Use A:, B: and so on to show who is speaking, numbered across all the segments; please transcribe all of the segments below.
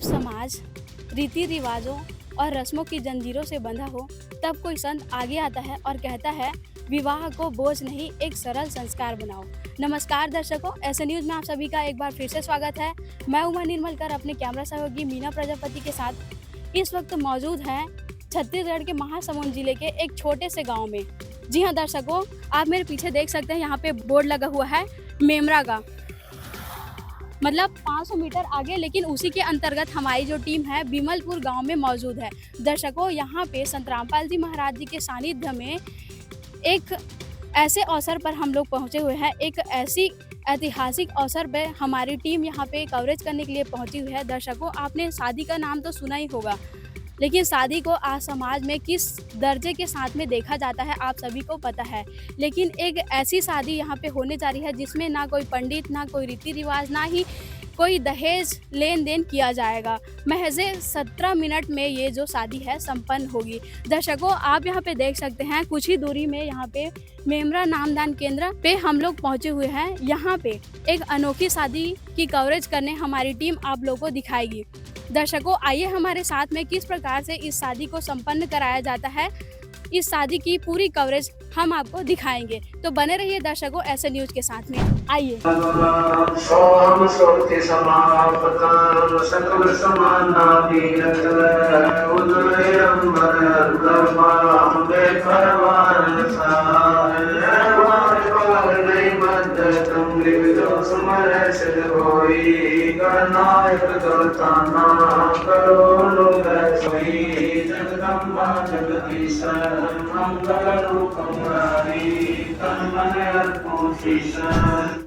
A: समाज रीति रिवाजों और रस्मों की जंजीरों से बंधा हो, तब कोई संत आगे आता है और कहता है, विवाह को बोझ नहीं, एक सरल संस्कार बनाओ। नमस्कार दर्शकों, ऐसे न्यूज़ में आप सभी का एक बार फिर से स्वागत है। मैं उमा निर्मलकर अपने कैमरा सहयोगी मीना प्रजापति के साथ इस वक्त मौजूद हैं छत्तीसगढ़ के महासमुंद जिले के एक छोटे से गांव में। जी हाँ दर्शकों, आप मेरे पीछे देख सकते हैं, यहाँ पे बोर्ड लगा हुआ है मेमरा का, मतलब 500 मीटर आगे, लेकिन उसी के अंतर्गत हमारी जो टीम है बिमलपुर गांव में मौजूद है। दर्शकों, यहाँ पे संत रामपाल जी महाराज जी के सानिध्य में एक ऐसे अवसर पर हम लोग पहुँचे हुए हैं, एक ऐसी ऐतिहासिक अवसर पे हमारी टीम यहाँ पे कवरेज करने के लिए पहुँची हुई है। दर्शकों, आपने शादी का नाम तो सुना ही होगा, लेकिन शादी को आज समाज में किस दर्जे के साथ में देखा जाता है आप सभी को पता है। लेकिन एक ऐसी शादी यहाँ पे होने जा रही है जिसमें ना कोई पंडित, ना कोई रीति रिवाज, ना ही कोई दहेज लेन देन किया जाएगा। महज 17 मिनट में ये जो शादी है संपन्न होगी। दर्शकों, आप यहाँ पे देख सकते हैं, कुछ ही दूरी में यहाँ पे मेमरा नामदान केंद्र पे हम लोग पहुँचे हुए हैं। यहाँ पे एक अनोखी शादी की कवरेज करने हमारी टीम आप लोगों को दिखाएगी। दर्शकों, आइए हमारे साथ में किस प्रकार से इस शादी को संपन्न कराया जाता है, इस शादी की पूरी कवरेज हम आपको दिखाएंगे। तो बने रहिए दर्शकों ऐसे न्यूज़ के साथ में। आइए।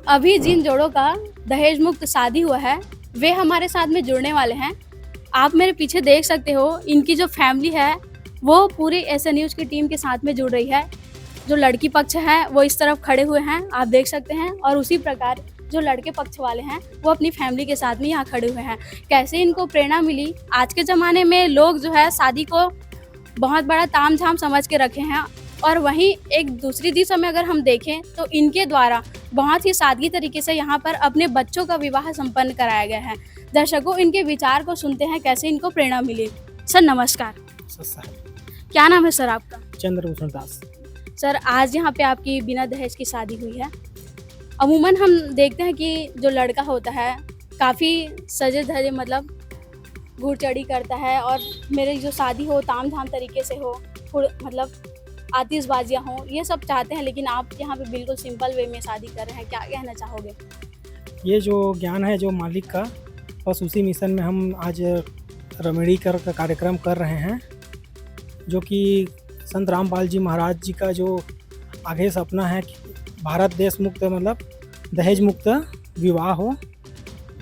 A: अभी जिन जोड़ों का दहेज मुक्त शादी हुआ है वे हमारे साथ में जुड़ने वाले हैं। आप मेरे पीछे देख सकते हो, इनकी जो फैमिली है वो पूरी ऐसे न्यूज़ की टीम के साथ में जुड़ रही है। जो लड़की पक्ष है वो इस तरफ खड़े हुए हैं, आप देख सकते हैं, और उसी प्रकार जो लड़के पक्ष वाले हैं वो अपनी फैमिली के साथ में यहाँ खड़े हुए हैं। कैसे इनको प्रेरणा मिली? आज के ज़माने में लोग जो है शादी को बहुत बड़ा तामझाम समझ के रखे हैं, और वहीं एक दूसरी दिशा में अगर हम देखें तो इनके द्वारा बहुत ही सादगी तरीके से यहाँ पर अपने बच्चों का विवाह संपन्न कराया गया है। दर्शकों, इनके विचार को सुनते हैं, कैसे इनको प्रेरणा मिली। सर नमस्कार। क्या नाम है सर आपका?
B: चंद्रभूषण दास।
A: सर, आज यहाँ पे आपकी बिना दहेज की शादी हुई है। अमूमन हम देखते हैं कि जो लड़का होता है काफ़ी सजे धजे, मतलब गुड़ चढ़ी करता है, और मेरी जो शादी हो तामझाम तरीके से हो, मतलब आतिशबाजियाँ हों, ये सब चाहते हैं। लेकिन आप यहाँ पे बिल्कुल सिंपल वे में शादी कर रहे हैं, क्या कहना चाहोगे?
B: ये जो ज्ञान है जो मालिक का, बस उसी मिशन में हम आज रमेड़ी कर का कार्यक्रम कर रहे हैं, जो कि संत रामपाल जी महाराज जी का जो आगे सपना है कि भारत देश मुक्त, मतलब दहेज मुक्त विवाह हो।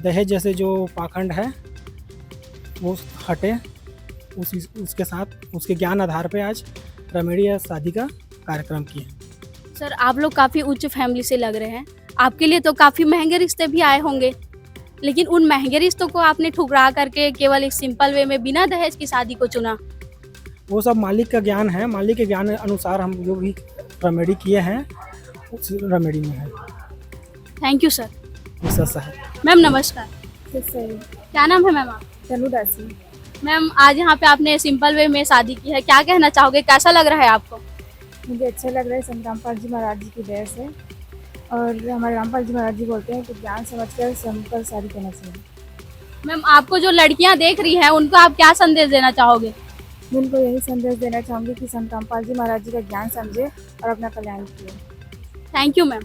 B: दहेज जैसे जो पाखंड है वो हटे, उसके साथ उसके ज्ञान आधार पे आज रमेड़ी शादी का कार्यक्रम किए।
A: सर, आप लोग काफ़ी उच्च फैमिली से लग रहे हैं, आपके लिए तो काफ़ी महंगे रिश्ते भी आए होंगे, लेकिन उन महंगे रिश्तों को आपने ठुकरा करके केवल एक सिंपल वे में बिना दहेज की शादी को चुना।
B: वो सब मालिक का ज्ञान है, मालिक के ज्ञान अनुसार हम जो भी रमेड़ी किए हैं उस रमेड़ी में है।
A: Thank you sir.
B: मैम
A: नमस्कार। क्या नाम है मैम आप?
C: तनु दासी।
A: मैम, आज यहाँ पे आपने सिंपल वे में शादी की है, क्या कहना चाहोगे, कैसा लग रहा है आपको?
C: मुझे अच्छा लग रहा है, संत रामपाल जी महाराज जी की दया से। और हमारे रामपाल जी महाराज जी बोलते हैं कि ज्ञान समझकर सिंपल शादी करना चाहिए।
A: मैम, आपको जो लड़कियाँ देख रही हैं उनको आप क्या संदेश देना चाहोगे?
C: मैं उनको यही संदेश देना चाहूँगी कि संत रामपाल जी महाराज जी का ज्ञान समझे और अपना कल्याण किए।
A: Thank you ma'am.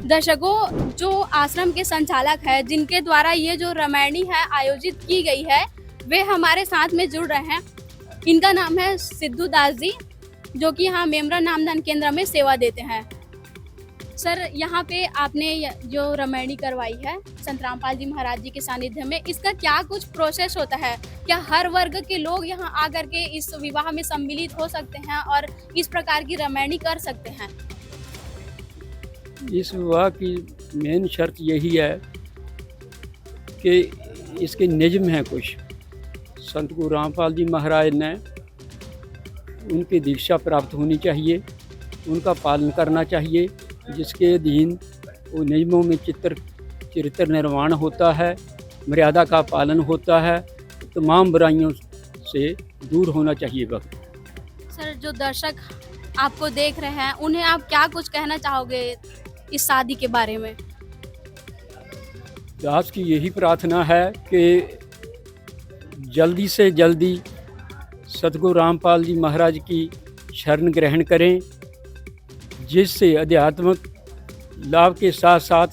A: दर्शकों, जो आश्रम के संचालक है जिनके द्वारा ये जो रामायणी है आयोजित की गई है, वे हमारे साथ में जुड़ रहे हैं। इनका नाम है सिद्धू दास जी, जो कि यहाँ मेमरा नामदान केंद्र में सेवा देते हैं। सर, यहाँ पे आपने जो रामायणी करवाई है संत रामपाल जी महाराज जी के सानिध्य में, इसका क्या कुछ प्रोसेस होता है? क्या हर वर्ग के लोग यहाँ आकर के इस विवाह में सम्मिलित हो सकते हैं और इस प्रकार की रामायणी कर सकते हैं?
D: इस विवाह की मेन शर्त यही है कि इसके नियम हैं कुछ। संत गुरु रामपाल जी महाराज ने उनकी दीक्षा प्राप्त होनी चाहिए, उनका पालन करना चाहिए, जिसके अधीन वो नियमों में चरित्र निर्माण होता है, मर्यादा का पालन होता है तमाम बुराइयों से दूर होना चाहिए वक्त।
A: सर, जो दर्शक आपको देख रहे हैं उन्हें आप क्या कुछ कहना चाहोगे इस शादी के बारे में?
D: दास की यही प्रार्थना है कि जल्दी से जल्दी सतगुरु रामपाल जी महाराज की शरण ग्रहण करें, जिससे आध्यात्मिक लाभ के साथ साथ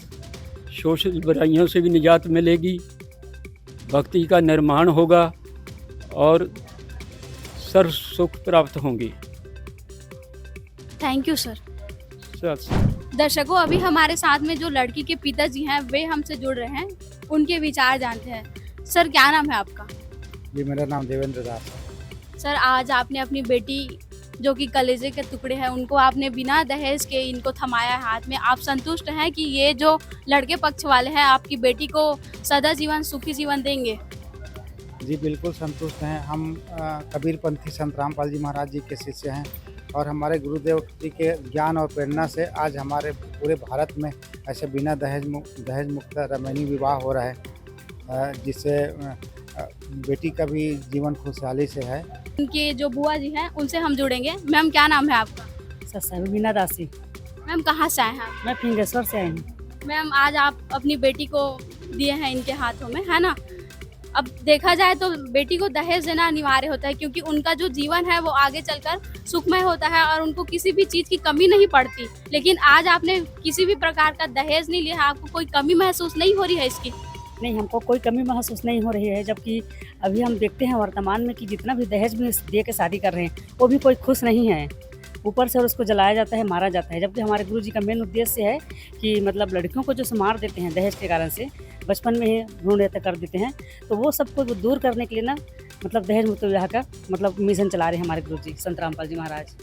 D: सोशल बुराइयों से भी निजात मिलेगी, भक्ति का निर्माण होगा और सर्व सुख प्राप्त होंगे।
A: Thank you sir. दर्शकों, अभी हमारे साथ में जो लड़की के पिताजी हैं वे हमसे जुड़ रहे हैं, उनके विचार जानते हैं। सर, क्या नाम है आपका?
E: जी, मेरा नाम देवेंद्र दास है।
A: सर, आज आपने अपनी बेटी जो कि कलेजे के टुकड़े हैं उनको आपने बिना दहेज के इनको थमाया है हाथ में। आप संतुष्ट हैं कि ये जो लड़के पक्ष वाले हैं आपकी बेटी को सदा जीवन सुखी जीवन देंगे?
E: जी, बिल्कुल संतुष्ट हैं। हम कबीरपंथी संत रामपाल जी महाराज जी के शिष्य हैं और हमारे गुरुदेव जी के ज्ञान और प्रेरणा से आज हमारे पूरे भारत में ऐसे बिना दहेज मुक्त रमणीय विवाह हो रहा है, जिससे बेटी का भी जीवन खुशहाली से है।
A: उनके जो बुआ जी हैं उनसे हम जुड़ेंगे। मैम, क्या नाम है आपका?
F: सर, बीना दासी।
A: मैम, कहाँ से आए हैं आप?
F: मैं फिंगेश्वर से आई हूँ।
A: मैम, आज आप अपनी बेटी को दिए हैं इनके हाथों में, है ना? अब देखा जाए तो बेटी को दहेज देना अनिवार्य होता है, क्योंकि उनका जो जीवन है वो आगे चलकर सुखमय होता है और उनको किसी भी चीज़ की कमी नहीं पड़ती। लेकिन आज आपने किसी भी प्रकार का दहेज नहीं लिया, आपको कोई कमी महसूस नहीं हो रही है इसकी?
F: नहीं, हमको कोई कमी महसूस नहीं हो रही है, जबकि अभी हम देखते हैं वर्तमान में कि जितना भी दहेज भी दे के शादी कर रहे हैं वो भी कोई खुश नहीं है। ऊपर से और उसको जलाया जाता है, मारा जाता है, जबकि हमारे गुरु जी का मेन उद्देश्य है कि मतलब लड़कियों को जो मार देते हैं दहेज के कारण से, बचपन में ही भ्रूण हत्या कर देते हैं, तो वो सबको दूर करने के लिए ना मतलब दहेज मुक्त विवाह का मतलब मिशन चला रहे हैं हमारे गुरु जी संत रामपाल जी महाराज।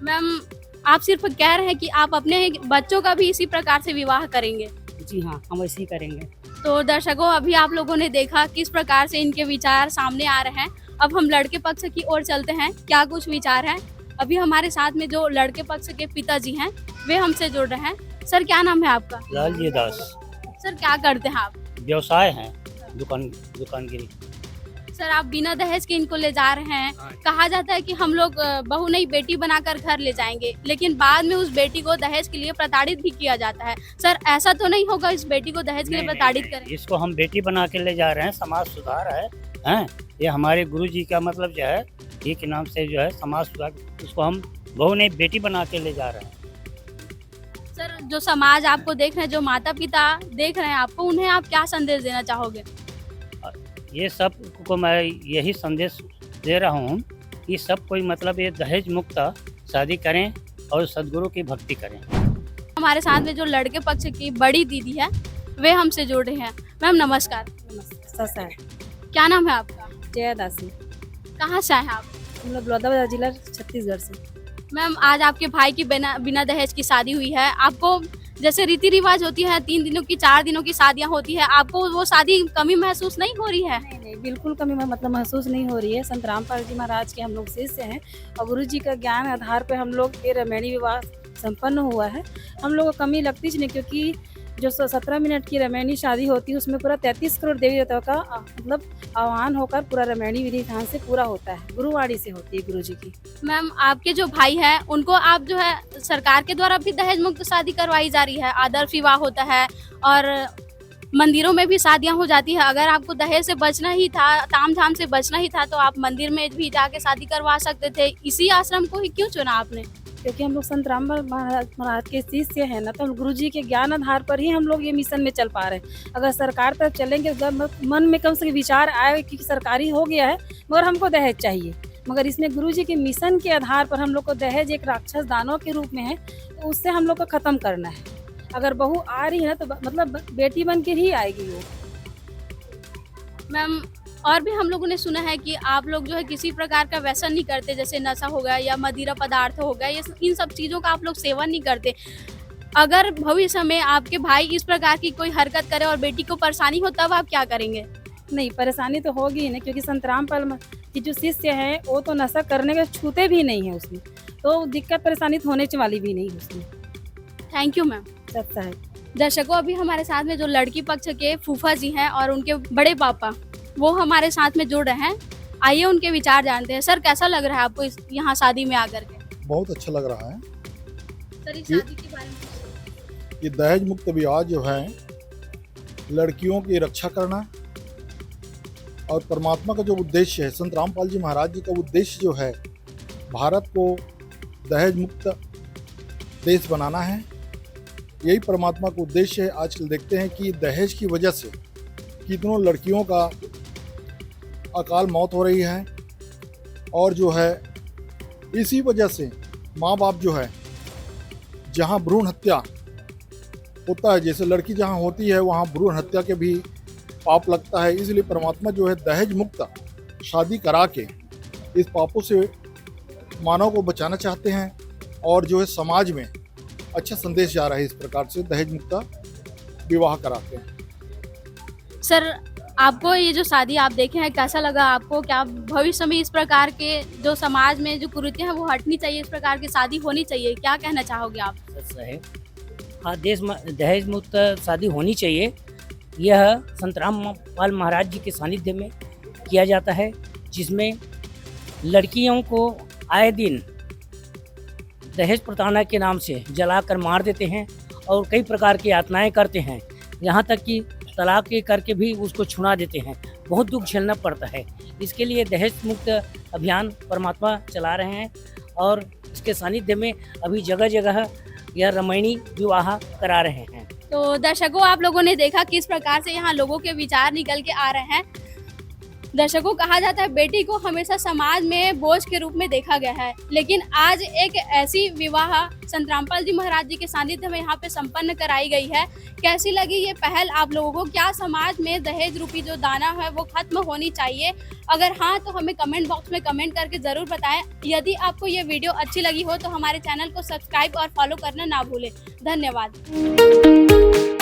A: मैम, आप सिर्फ कह रहे हैं कि आप अपने बच्चों का भी इसी प्रकार से विवाह करेंगे?
F: जी हाँ, हम वैसे ही करेंगे।
A: तो दर्शकों, अभी आप लोगों ने देखा किस प्रकार से इनके विचार सामने आ रहे हैं। अब हम लड़के पक्ष की ओर चलते हैं, क्या कुछ विचार है। अभी हमारे साथ में जो लड़के पक्ष के पिताजी हैं वे हमसे जुड़ रहे हैं। सर, क्या नाम है आपका?
G: लालजी दास।
A: सर, क्या करते हैं आप?
G: व्यवसाय है, दुकानगिरी।
A: सर, आप बिना दहेज के इनको ले जा रहे हैं। कहा जाता है कि हम लोग बहू नहीं बेटी बनाकर घर ले जाएंगे, लेकिन बाद में उस बेटी को दहेज के लिए प्रताड़ित भी किया जाता है। सर, ऐसा तो नहीं होगा इस बेटी को दहेज के लिए प्रताड़ित करें?
G: इसको हम बेटी बना के ले जा रहे हैं, समाज सुधार है, हैं? ये हमारे गुरु जी का मतलब जो है ये के नाम से जो है समाज सुधार, उसको हम बहू नहीं बेटी बना के ले जा रहे हैं।
A: सर, जो समाज आपको देख रहे हैं, जो माता पिता देख रहे हैं आपको, उन्हें आप क्या संदेश देना चाहोगे?
G: ये सब को मैं यही संदेश दे रहा हूँ कि सब कोई मतलब ये दहेज मुक्त शादी करें और सदगुरु की भक्ति करें।
A: हमारे साथ में जो लड़के पक्ष की बड़ी दीदी है वे हमसे जुड़ रहे हैं। मैम, नमस्कार।
F: सर,
A: क्या नाम है आपका?
F: जया दासी।
A: कहाँ से आए हैं आप?
F: हम लोग बलौदाबाजार जिला छत्तीसगढ़ से।
A: मैम, आज आपके भाई की बिना दहेज की शादी हुई है। आपको जैसे रीति रिवाज होती है 3 दिनों की 4 दिनों की शादियां होती है, आपको वो शादी कमी महसूस नहीं हो रही है?
F: नहीं, बिल्कुल कमी मतलब महसूस नहीं हो रही है। संत रामपाल जी महाराज के हम लोग शिष्य हैं और गुरु जी का ज्ञान आधार पर हम लोग ये रमणीय विवाह संपन्न हुआ है। हम लोग को कमी लगती ही नहीं, क्योंकि जो 17 मिनट की रमणीय शादी होती है उसमें पूरा 33 करोड़ देवी देवताओं का मतलब आह्वान होकर पूरा रमणीय विधि विधान से पूरा होता है, गुरुवाणी से होती है गुरु जी की।
A: मैम, आपके जो भाई हैं उनको आप जो है सरकार के द्वारा भी दहेज मुक्त शादी करवाई जा रही है, आदर्श विवाह होता है और मंदिरों में भी शादियां हो जाती है। अगर आपको दहेज से बचना ही था, ताम झाम से बचना ही था, तो आप मंदिर में भी जाके शादी करवा सकते थे। इसी आश्रम को ही क्यों चुना आपने?
F: क्योंकि हम लोग संत रामपाल महाराज के शिष्य हैं ना, तो गुरु जी के ज्ञान आधार पर ही हम लोग ये मिशन में चल पा रहे हैं। अगर सरकार तक चलेंगे, मन में कम से कम विचार आए कि सरकारी हो गया है मगर हमको दहेज चाहिए, मगर इसमें गुरु जी के मिशन के आधार पर हम लोग को दहेज एक राक्षस दानव के रूप में है, तो उससे हम लोग को ख़त्म करना है। अगर बहू आ रही है तो मतलब बेटी बन के ही आएगी वो।
A: मैम, और भी हम लोगों ने सुना है कि आप लोग जो है किसी प्रकार का व्यसन नहीं करते, जैसे नशा हो गया या मदिरा पदार्थ हो गया, ये इन सब चीज़ों का आप लोग सेवन नहीं करते। अगर भविष्य में आपके भाई इस प्रकार की कोई हरकत करे और बेटी को परेशानी हो, तब आप क्या करेंगे?
F: नहीं, परेशानी तो होगी ही नहीं, क्योंकि संत रामपाल की जो शिष्य हैं वो तो नशा करने के छूते भी नहीं है उसमें, तो दिक्कत परेशानी तो होने वाली भी नहीं उसमें।
A: Thank you ma'am.
F: सच्चा है।
A: दर्शकों, अभी हमारे साथ में जो लड़की पक्ष के फूफा जी हैं और उनके बड़े पापा, वो हमारे साथ में जुड़ रहे हैं। आइए उनके विचार जानते हैं। सर, कैसा लग रहा है आपको इस यहाँ शादी में आकर के?
H: बहुत अच्छा लग रहा है।
A: सर, इस शादी के बारे में
H: ये दहेज मुक्त विवाह जो है लड़कियों की रक्षा करना और परमात्मा का जो उद्देश्य है, संत रामपाल जी महाराज जी का उद्देश्य जो है भारत को दहेज मुक्त देश बनाना है। यही परमात्मा का उद्देश्य है। आजकल देखते हैं कि दहेज की वजह से कितनों लड़कियों का अकाल मौत हो रही है और जो है इसी वजह से माँ बाप जो है जहाँ भ्रूण हत्या होता है, जैसे लड़की जहाँ होती है वहाँ भ्रूण हत्या के भी पाप लगता है। इसलिए परमात्मा जो है दहेज मुक्त शादी करा के इस पापों से मानव को बचाना चाहते हैं और जो है समाज में अच्छा संदेश जा रहा है। इस प्रकार से दहेज मुक्त विवाह कराते हैं।
A: सर, आपको ये जो शादी आप देखे हैं कैसा लगा आपको? क्या भविष्य में इस प्रकार के जो समाज में जो कुरीतियां हैं वो हटनी चाहिए, इस प्रकार की शादी होनी चाहिए, क्या कहना चाहोगे आप?
G: सच है। हाँ, देश में दहेज मुक्त शादी होनी चाहिए। यह संत रामपाल महाराज जी के सानिध्य में किया जाता है, जिसमें लड़कियों को आए दिन दहेज प्रताड़ना के नाम से जलाकर मार देते हैं और कई प्रकार की यातनाएं करते हैं, यहाँ तक कि तलाक के करके भी उसको छुड़ा देते हैं। बहुत दुख झेलना पड़ता है। इसके लिए दहेज मुक्त अभियान परमात्मा चला रहे हैं और इसके सानिध्य में अभी जगह जगह यह रामायणी विवाह करा रहे हैं।
A: तो दर्शकों, आप लोगों ने देखा किस प्रकार से यहाँ लोगों के विचार निकल के आ रहे हैं। दर्शकों, कहा जाता है बेटी को हमेशा समाज में बोझ के रूप में देखा गया है, लेकिन आज एक ऐसी विवाह संत रामपाल जी महाराज जी के सानिध्य में यहाँ पे संपन्न कराई गई है। कैसी लगी ये पहल आप लोगों को? क्या समाज में दहेज रूपी जो दाना है वो खत्म होनी चाहिए? अगर हाँ तो हमें कमेंट बॉक्स में कमेंट करके ज़रूर बताएं। यदि आपको ये वीडियो अच्छी लगी हो तो हमारे चैनल को सब्सक्राइब और फॉलो करना ना भूलें। धन्यवाद।